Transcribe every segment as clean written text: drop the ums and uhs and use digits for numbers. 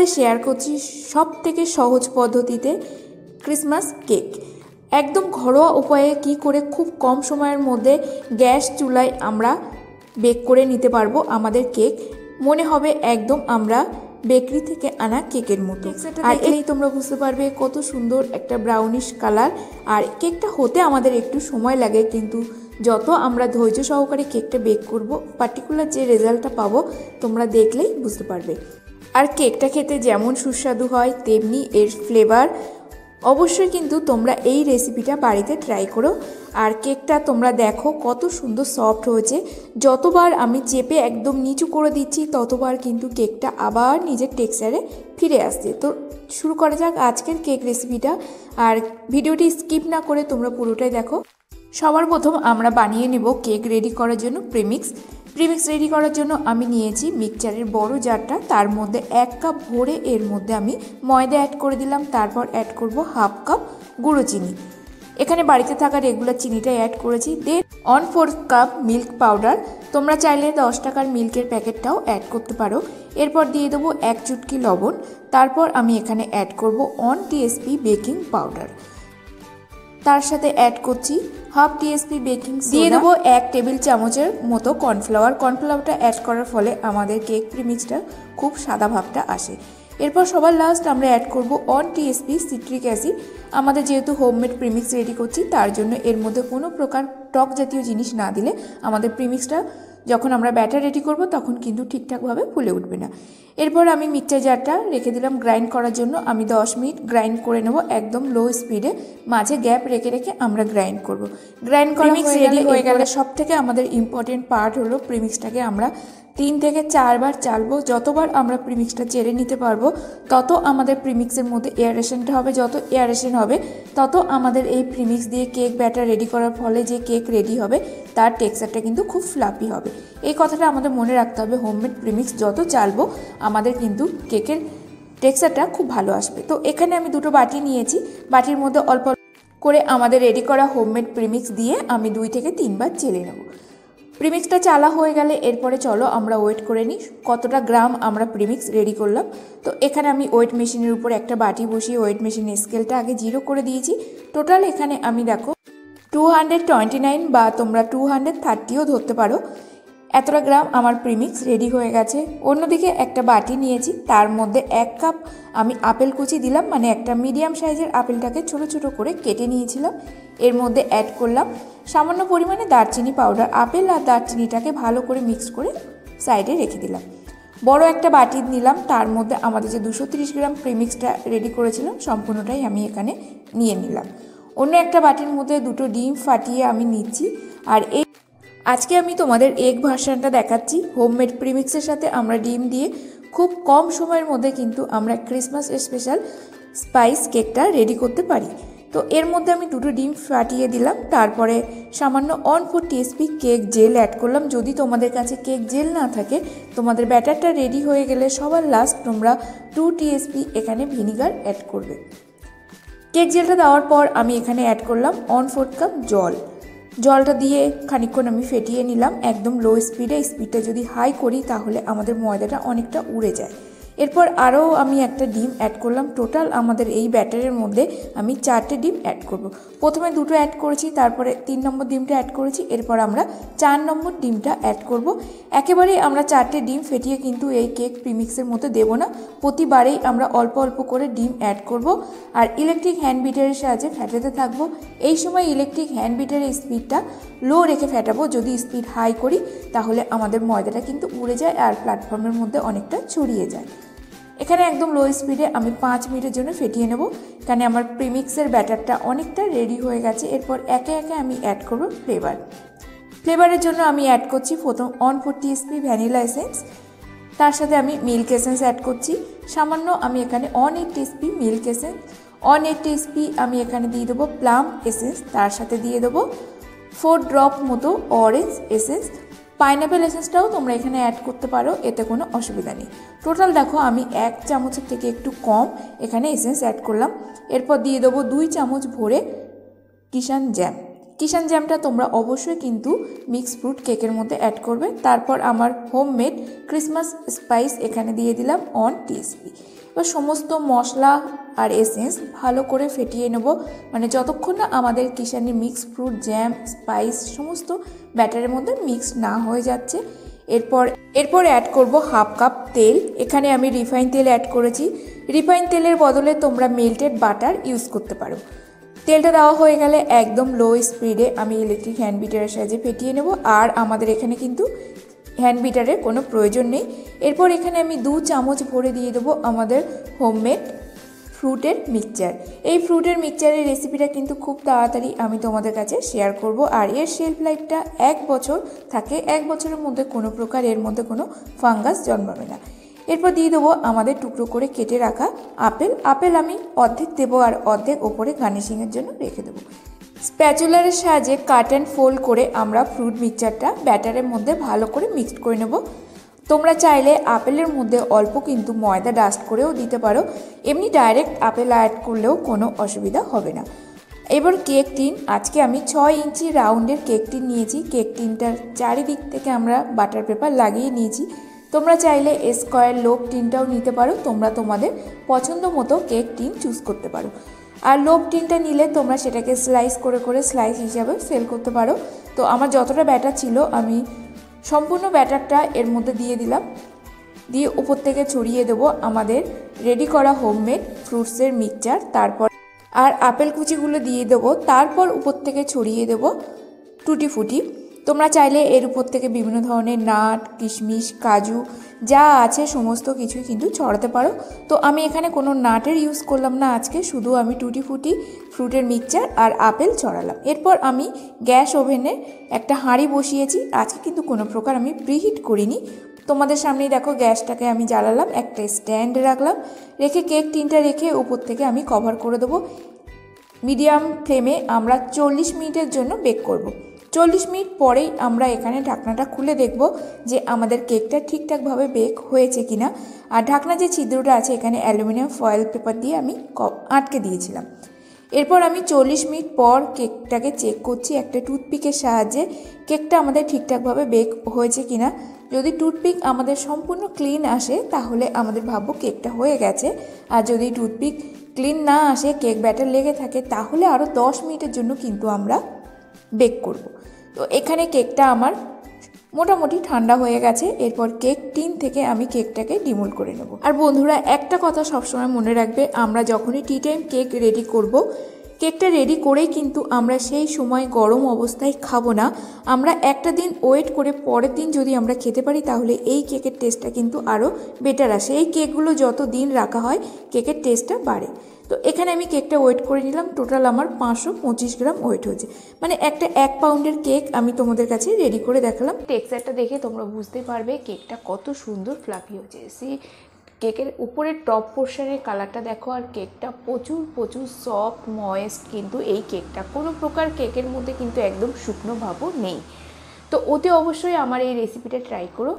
তোমাদের শেয়ার করছি সবথেকে সহজ পদ্ধতিতে ক্রিসমাস কেক। একদম ঘরোয়া উপায়ে কি করে খুব কম সময়ের মধ্যে গ্যাস চুলায় আমরা বেক করে নিতে পারবো আমাদের কেক। মনে হবে একদম আমরা বেকারি থেকে আনা কেকের মতো। আর এই তোমরা বুঝতে পারবে কত সুন্দর একটা ব্রাউনিশ কালার। আর কেকটা হতে আমাদের একটু সময় লাগে, কিন্তু যত আমরা ধৈর্য সহকারে কেকটা বেক করব পার্টিকুলার যে রেজাল্টটা পাবো তোমরা দেখলেই বুঝতে পারবে। আর কেকটা খেতে যেমন সুস্বাদু হয় তেমনি এর ফ্লেভার। অবশ্যই কিন্তু তোমরা এই রেসিপিটা বাড়িতে ট্রাই করো। আর কেকটা তোমরা দেখো কত সুন্দর সফট হয়েছে। যতবার আমি চেপে একদম নিচু করে দিচ্ছি ততবার কিন্তু কেকটা আবার নিজের টেক্সচারে ফিরে আসছে। তো শুরু করা যাক আজকের কেক রেসিপিটা। আর ভিডিওটি স্কিপ না করে তোমরা পুরোটাই দেখো। সবার প্রথম আমরা বানিয়ে নেব কেক রেডি করার জন্য প্রিমিক্স রেডি করার জন্য আমি নিয়েছি মিক্সচারের বড় জারটা, তার মধ্যে 1 কাপ ভরে এর মধ্যে আমি ময়দা অ্যাড করে দিলাম। তারপর অ্যাড করব 1/2 কাপ গুঁড়ো চিনি। এখানে বাড়িতে থাকা রেগুলার চিনিটাই অ্যাড করেছি। দেন 1/4 কাপ মিল্ক পাউডার, তোমরা চাইলে 10 টাকার মিল্কের প্যাকেটটাও অ্যাড করতে পারো। এরপর দিয়ে দেবো 1 চুটকি লবণ। তারপর আমি এখানে অ্যাড করব 1 টিএসপি বেকিং পাউডার। তার সাথে অ্যাড করছি 1/2 টিএসপি বেকিং সোডা। দিয়ে দেবো 1 টেবিল চামচের মতো কর্নফ্লাওয়ারটা অ্যাড করার ফলে আমাদের কেক প্রিমিক্সটা খুব সাদা ভাবটা আসে। এরপর সবার লাস্ট আমরা অ্যাড করব 1 টিএসপি সিট্রিক অ্যাসিড। আমাদের যেহেতু হোমমেড প্রিমিক্স রেডি করছি তার জন্য এর মধ্যে কোনো প্রকার টক জাতীয় জিনিস না দিলে আমাদের প্রিমিক্সটা যখন আমরা ব্যাটার রেডি করব তখন কিন্তু ঠিকঠাকভাবে ফুলে উঠবে না। এরপর আমি মিক্সচার জারটা রেখে দিলাম গ্রাইন্ড করার জন্য। আমি 10 মিনিট গ্রাইন্ড করে নেব একদম লো স্পিডে, মাঝে গ্যাপ রেখে রেখে আমরা গ্রাইন্ড করব। গ্রাইন্ড করা রেডি হয়ে গেলে সবথেকে আমাদের ইম্পর্টেন্ট পার্ট হলো প্রিমিক্সটাকে আমরা 3 থেকে 4 বার চালবো। যতবার আমরা প্রিমিক্সটা চেড়ে নিতে পারবো তত আমাদের প্রিমিক্সের মধ্যে এয়ারেশনটা হবে। যত এয়ারেশন হবে তত আমাদের এই প্রিমিক্স দিয়ে কেক ব্যাটার রেডি করার ফলে যে কেক রেডি হবে তার টেক্সচারটা কিন্তু খুব ফ্লাফি হবে। এই কথাটা আমাদের মনে রাখতে হবে। হোমমেড প্রিমিক্স যত চালবো আমাদের কিন্তু কেকের টেক্সচারটা খুব ভালো আসবে। তো এখানে আমি 2টো বাটি নিয়েছি। বাটির মধ্যে অল্প করে আমাদের রেডি করা হোমমেড প্রিমিক্স দিয়ে আমি 2 থেকে 3 বার চেলে নেব। প্রিমিক্সটা চালা হয়ে গেলে এরপরে চলো আমরা ওয়েট করে নিই কতটা গ্রাম আমরা প্রিমিক্স রেডি করলাম। তো এখানে আমি ওয়েট মেশিনের উপর একটা বাটি বসিয়ে ওয়েট মেশিনের স্কেলটা আগে 0 করে দিয়েছি। টোটাল এখানে আমি দেখো 229 বা তোমরা 230ও ধরতে পারো, এতটা গ্রাম আমার প্রিমিক্স রেডি হয়ে গেছে। অন্যদিকে একটা বাটি নিয়েছি, তার মধ্যে 1 কাপ আমি আপেল কুচি দিলাম, মানে একটা মিডিয়াম সাইজের আপেলটাকে ছোট ছোট করে কেটে নিয়েছিলাম। এর মধ্যে অ্যাড করলাম সামান্য পরিমাণে দারচিনি পাউডার। আপেল আর দারচিনিটাকে ভালো করে মিক্স করে সাইডে রেখে দিলাম। বড় একটা বাটি নিলাম, তার মধ্যে আমাদের যে 230 গ্রাম প্রিমিক্সটা রেডি করেছিলাম সম্পূর্ণটাই আমি এখানে নিয়ে নিলাম। অন্য একটা বাটির মধ্যে 2টো ডিম ফাটিয়ে আমি নিচ্ছি। আর আজকে আমি তোমাদের এগ ভার্সনটা দেখাচ্ছি। হোমমেড প্রিমিক্সের সাথে আমরা ডিম দিয়ে খুব কম সময়ের মধ্যে কিন্তু আমরা ক্রিসমাস স্পেশাল স্পাইস কেকটা রেডি করতে পারি। তো এর মধ্যে আমি 2টো ডিম ফাটিয়ে দিলাম। তারপরে সামান্য 1/4 টিএসপি কেক জেল অ্যাড করলাম। যদি তোমাদের কাছে কেক জেল না থাকে তোমাদের ব্যাটারটা রেডি হয়ে গেলে সবার লাস্ট তোমরা 2 টিএসপি এখানে ভিনিগার অ্যাড করবে। কেক জেলটা দেওয়ার পর আমি এখানে অ্যাড করলাম 1/4 কাপ জল। জলটা দিয়ে খানিকক্ষণ আমি ফেটিয়ে নিলাম একদম লো স্পিডে। স্পিডটা যদি হাই করি তাহলে আমাদের ময়দাটা অনেকটা উড়ে যায়। এরপর আরও আমি একটা ডিম অ্যাড করলাম। টোটাল আমাদের এই ব্যাটারের মধ্যে আমি 4টে ডিম অ্যাড করব। প্রথমে 2টো অ্যাড করেছি, তারপরে 3 নম্বর ডিমটা অ্যাড করেছি, এরপর আমরা 4 নম্বর ডিমটা অ্যাড করব। একেবারেই আমরা 4টে ডিম ফেটিয়ে কিন্তু এই কেক প্রিমিক্সের মধ্যে দেবো না, প্রতিবারেই আমরা অল্প অল্প করে ডিম অ্যাড করব। আর ইলেকট্রিক হ্যান্ড বিটারের সাহায্যে ফেটাতে থাকবো। এই সময় ইলেকট্রিক হ্যান্ড বিটারের স্পিডটা লো রেখে ফেটাবো। যদি স্পিড হাই করি তাহলে আমাদের ময়দাটা কিন্তু উড়ে যায় আর প্ল্যাটফর্মের মধ্যে অনেকটা ছড়িয়ে যায়। এখানে একদম লো স্পিডে আমি 5 মিনিটের জন্য ফেটিয়ে নেব। এখানে আমার প্রিমিক্সের ব্যাটারটা অনেকটা রেডি হয়ে গেছে। এরপর একে একে আমি অ্যাড করব ফ্লেভারের জন্য আমি অ্যাড করছি প্রথম 1/4 টিএসপি ভ্যানিলা এসেন্স। তার সাথে আমি মিল্ক এসেন্স অ্যাড করছি সামান্য। আমি এখানে 1/8 টিএসপি মিল্ক এসেন্স, 1/8 টিএসপি আমি এখানে দিয়ে দেবো প্লাম এসেন্স। তার সাথে দিয়ে দেবো 4 ড্রপ মতো অরেঞ্জ এসেন্স। পাইনাপেল এসেন্সটাও তোমরা এখানে অ্যাড করতে পারো, এতে কোনো অসুবিধা নেই। টোটাল দেখো আমি 1 চামচের থেকে একটু কম এখানে এসেন্স অ্যাড করলাম। এরপর দিয়ে দেবো 2 চামচ ভরে কিষান জ্যামটা তোমরা অবশ্যই কিন্তু মিক্স ফ্রুট কেকের মধ্যে অ্যাড করবে। তারপর আমার হোমমেড ক্রিসমাস স্পাইস এখানে দিয়ে দিলাম 1 টিএসপি। এবার সমস্ত মশলা আর এসেন্স ভালো করে ফেটিয়ে নেব, মানে যতক্ষণ না আমাদের Kishani mix fruit jam spice সমস্ত ব্যাটারের মধ্যে মিক্স না হয়ে যাচ্ছে। এরপর অ্যাড করব হাফ কাপ তেল। এখানে আমি রিফাইন তেল অ্যাড করেছি। রিফাইন তেলের বদলে তোমরা মেল্টেড বাটার ইউজ করতে পারো। তেলটা দেওয়া হয়ে গেলে একদম লো স্পিডে আমি ইলেকট্রিক হ্যান্ড বিটারের সাহায্যে ফেটিয়ে নেব। আর আমাদের এখানে কিন্তু হ্যান্ড বিটারের কোনো প্রয়োজন নেই। এরপর এখানে আমি 2 চামচ ভরে দিয়ে দেবো আমাদের হোমমেড ফ্রুটের মিক্সচার। এই ফ্রুটের মিক্সচারের রেসিপিটা কিন্তু খুব তাড়াতাড়ি আমি তোমাদের কাছে শেয়ার করব। আর এর শেলফ লাইফটা 1 বছর থাকে। 1 বছরের মধ্যে কোনো প্রকার এর মধ্যে কোনো ফাঙ্গাস জন্মাবে না। এরপর দিয়ে দেবো আমাদের টুকরো করে কেটে রাখা আপেল আমি অর্ধেক দেবো আর অর্ধেক ওপরে গার্নিশিংয়ের জন্য রেখে দেবো। স্প্যাচুলারের সাহায্যে কাট অ্যান্ড ফোল্ড করে আমরা ফ্রুট মিক্সচারটা ব্যাটারের মধ্যে ভালো করে মিক্সড করে নেব। তোমরা চাইলে আপেলের মধ্যে অল্প কিন্তু ময়দা ডাস্ট করেও দিতে পারো, এমনি ডাইরেক্ট আপেল অ্যাড করলেও কোনো অসুবিধা হবে না। এবার কেক টিন, আজকে আমি 6 ইঞ্চি রাউন্ডের কেক টিন নিয়েছি। কেক টিনটার চারিদিক থেকে আমরা বাটার পেপার লাগিয়ে নিয়েছি। তোমরা চাইলে স্কোয়ার লোভ টিনটাও নিতে পারো, তোমরা তোমাদের পছন্দ মতো কেক টিন চুজ করতে পারো। আর লোভ টিনটা নিলে তোমরা সেটাকে স্লাইস করে করে স্লাইস হিসাবে সেল করতে পারো। তো আমার যতটা ব্যাটার ছিল আমি সম্পূর্ণ ব্যাটারটা এর মধ্যে দিয়ে দিলাম, দিয়ে উপর থেকে ছড়িয়ে দেবো আমাদের রেডি করা হোমমেড ফ্রুটসের মিক্সচার। তারপর আর আপেল কুচিগুলো দিয়ে দেবো। তারপর উপর থেকে ছড়িয়ে দেবো টুটি ফুটি। তোমরা চাইলে এর উপর থেকে বিভিন্ন ধরনের নাট কিশমিশ কাজু যা আছে সমস্ত কিছুই কিন্তু ছড়াতে পারো। তো আমি এখানে কোনো নাটের ইউজ করলাম না আজকে, শুধু আমি টুটি ফুটি ফ্রুটের মিক্সচার আর আপেল ছড়ালাম। এরপর আমি গ্যাস ওভেনে একটা হাঁড়ি বসিয়েছি। আজকে কিন্তু কোনো প্রকার আমি প্রিহিট করিনি। তোমাদের সামনেই দেখো গ্যাসটাকে আমি জ্বালালাম, একটা স্ট্যান্ড রাখলাম, রেখে কেক টিনটা রেখে উপর থেকে আমি কভার করে দেবো। মিডিয়াম ফ্লেমে আমরা 40 মিনিটের জন্য বেক করব। 40 মিনিট পরেই আমরা এখানে ঢাকনাটা খুলে দেখব যে আমাদের কেকটা ঠিকঠাকভাবে বেক হয়েছে কিনা। আর ঢাকনা যে ছিদ্রটা আছে এখানে অ্যালুমিনিয়াম ফয়েল পেপার দিয়ে আমি আটকে দিয়েছিলাম। এরপর আমি 40 মিনিট পর কেকটাকে চেক করছি একটা টুথপিকের সাহায্যে, কেকটা আমাদের ঠিকঠাকভাবে বেক হয়েছে কিনা। যদি টুথপিক আমাদের সম্পূর্ণ ক্লিন আসে তাহলে আমাদের ভাববো কেকটা হয়ে গেছে। আর যদি টুথপিক ক্লিন না আসে, কেক ব্যাটার লেগে থাকে, তাহলে আরও 10 মিনিটের জন্য কিন্তু আমরা বেক করব। তো এখানে কেকটা আমার মোটামুটি ঠান্ডা হয়ে গেছে। এরপর কেক টিন থেকে আমি কেকটাকে ডিমোল্ড করে নেব। আর বন্ধুরা একটা কথা সবসময় মনে রাখবে, আমরা যখনই টি টাইম কেক রেডি করব, কেকটা রেডি করেই কিন্তু আমরা সেই সময় গরম অবস্থায় খাবো না। আমরা একটা দিন ওয়েট করে পরের দিন যদি আমরা খেতে পারি তাহলে এই কেকের টেস্টটা কিন্তু আরও বেটার আসে। এই কেকগুলো যত দিন রাখা হয় কেকের টেস্টটা বাড়ে। তো এখানে আমি কেকটা ওয়েট করে নিলাম। টোটাল আমার 525 গ্রাম ওয়েট হয়েছে, মানে একটা 1 পাউন্ডের কেক আমি তোমাদের কাছে রেডি করে দেখালাম। টেক্সচারটা দেখে তোমরা বুঝতে পারবে কেকটা কত সুন্দর ফ্লাফি হয়েছে। সেই কেকের উপরের টপ পোর্শনের কালারটা দেখো, আর কেকটা প্রচুর সফট ময়েস্ট। কিন্তু এই কেকটা কোনো প্রকার কেকের মধ্যে কিন্তু একদম শুকনো ভাবও নেই। তো ওতে অবশ্যই আমার এই রেসিপিটা ট্রাই করো।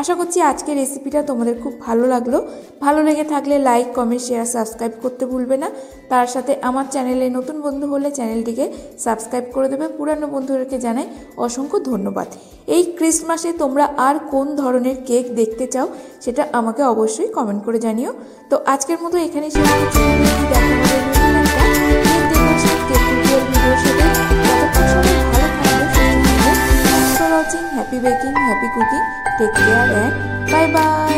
আশা করছি আজকের রেসিপিটা তোমাদের খুব ভালো লাগলো। ভালো লেগে থাকলে লাইক কমেন্ট শেয়ার সাবস্ক্রাইব করতে ভুলবে না। তার সাথে আমার চ্যানেলে নতুন বন্ধু হলে চ্যানেলটিকে সাবস্ক্রাইব করে দেবে। পুরানো বন্ধুদেরকে জানাই অসংখ্য ধন্যবাদ। এই ক্রিসমাসে তোমরা আর কোন ধরনের কেক দেখতে চাও সেটা আমাকে অবশ্যই কমেন্ট করে জানিও। তো আজকের মতো এখানেই শেষ করছি। Happy baking, happy cooking, take care and bye bye.